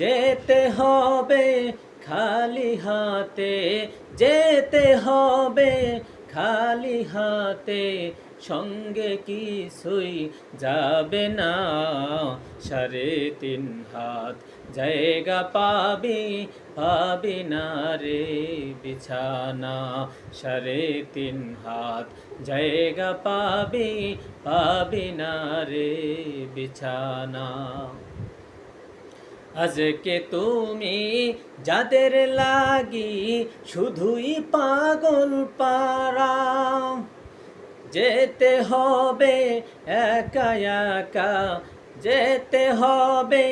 যেতে হবে খালি হাতে, যেতে হবে খালি হাতে, সঙ্গে কিছুই যাবে না। 3.5 হাত জায়গা পাবি, পাবি না রে বিছানা। 3.5 হাত জায়গা পাবি, পাবি না রে বিছানা। আজকে তুমি যাদের লাগি শুধুই পাগল পারা, যেতে হবে একা একা, যেতে হবে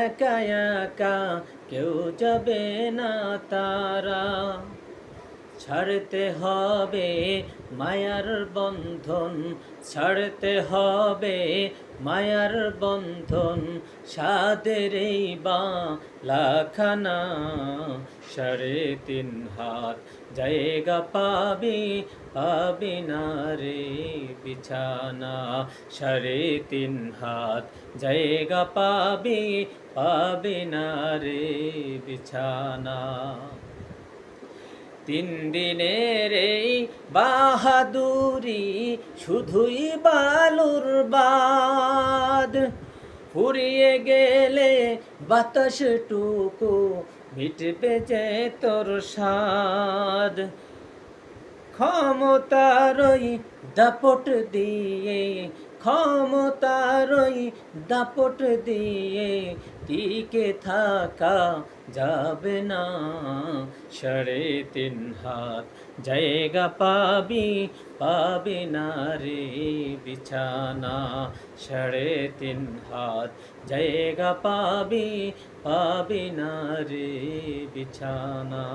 একা একা, কেউ যাবে না তারা। ছাড়তে হবে মায়ার বন্ধন, ছাড়তে হবে মায়ার বন্ধন, সাদের এই বালাখানা। 3.5 হাত জায়গা পাবি, পাবি না রে বিছানা। 3.5 হাত জায়গা পাবি, পাবি না রে বিছানা। 3 দিনের এই বাহাদুরি শুধুই বালুর বাদ, ফুরিয়ে গেলে বাতাসটুকু মিটবে যে তোর স্বাদ। ক্ষমতারই দাপট দিয়ে, ক্ষমতারই দাপট দিয়ে টিকে থাকা যাবে না। 3.5 হাত জায়গা পাবি, পাবি না রে বিছানা। 3.5 হাত জায়গা পাবি, পাবি না রে বিছানা।